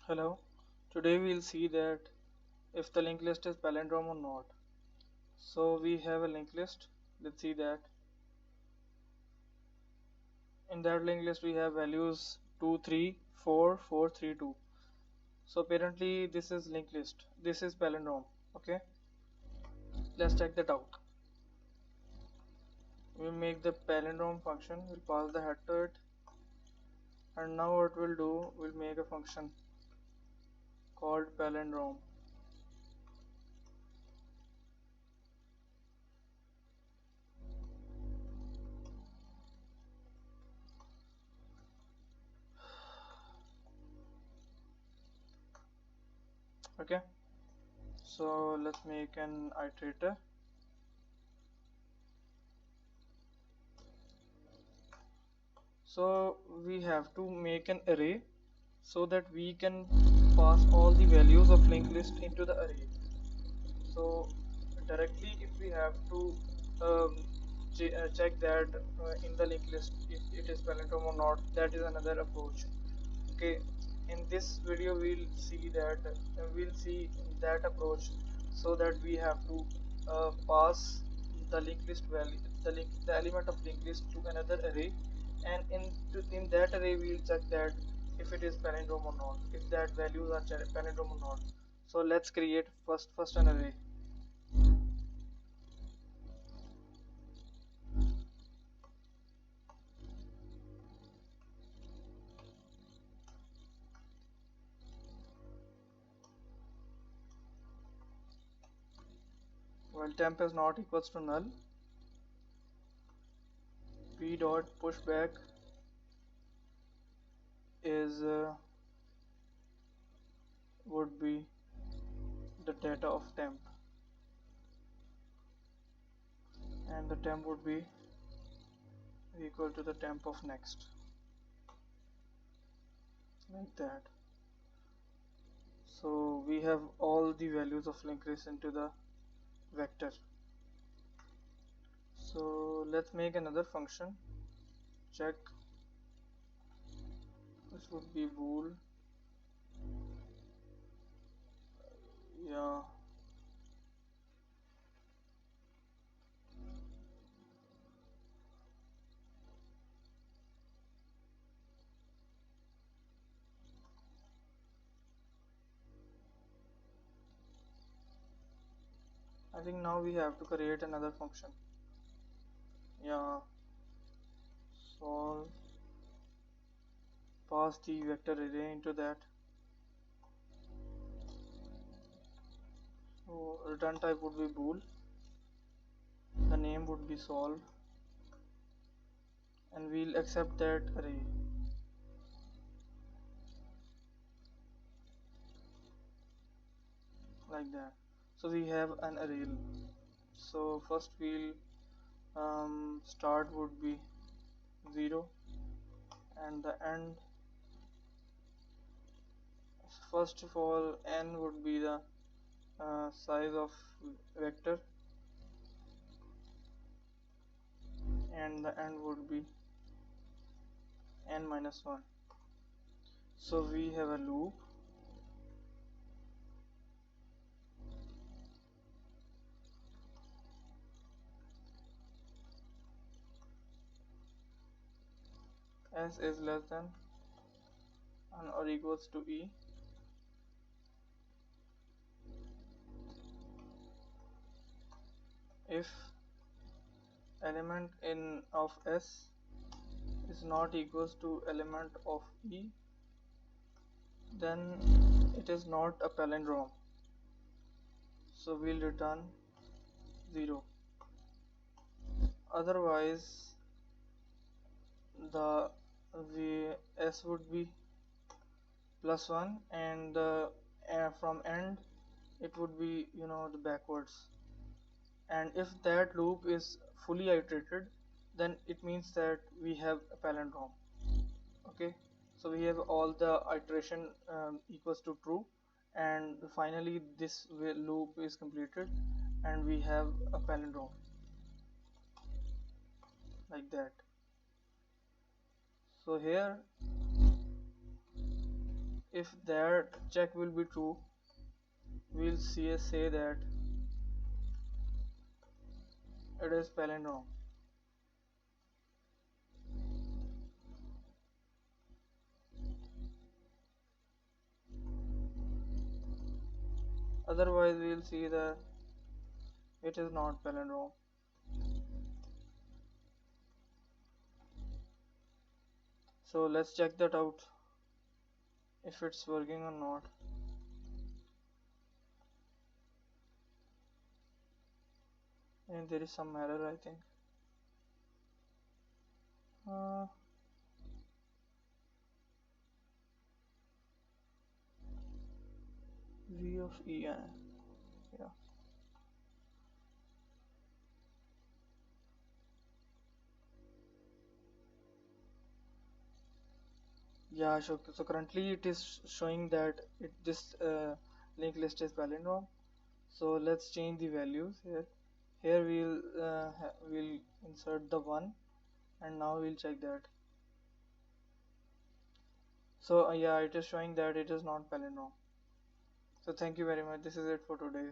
Hello, today we'll see that if the linked list is palindrome or not. So we have a linked list. Let's see that. In that linked list we have values 2, 3, 4, 4, 3, 2. So apparently this is linked list. This is palindrome. Okay, let's check that out. We'll make the palindrome function. We'll pass the head to it. And now what we'll do, we'll make a function called palindrome. Okay, so let's make an iterator. So we have to make an array so that we can pass all the values of linked list into the array. So directly if we have to check that in the linked list if it is palindrome or not, that is another approach. Okay, in this video we'll see that approach, so that we have to pass the linked list value, the element of linked list to another array, and in that array we'll check that if it is palindrome or not, if that values are palindrome or not. So let's create first an array. While temp is not equals to null, p dot pushback is would be the data of temp, and the temp would be equal to the temp of next, like that. So we have all the values of linked list into the vector. So let's make another function, check. This would be bool. Yeah, I think now we have to create another function. Yeah, solve, pass the vector array into that. So return type would be bool, the name would be solve, and we'll accept that array. Like that. So we have an array. So first we'll start would be 0, and the end, first of all, n would be the size of vector, and the end would be n minus 1. So we have a loop. S is less than or equals to e, if element in of S is not equals to element of E, then it is not a palindrome. So we'll return 0. Otherwise the S would be plus 1, and from end it would be the backwards. And if that loop is fully iterated, then it means that we have a palindrome. Okay, so we have all the iteration equals to true, and finally this loop is completed and we have a palindrome, like that. So here, if that check will be true, we'll say that it is palindrome. Otherwise we'll see that it is not palindrome. So let's check that out if it's working or not. And there is some error, I think. uh, V of en, yeah. Yeah, so currently it is showing that this linked list is palindrome. So let's change the values here. Here we'll insert the 1, and now we'll check that. So yeah, it is showing that it is not palindrome. So thank you very much. This is it for today.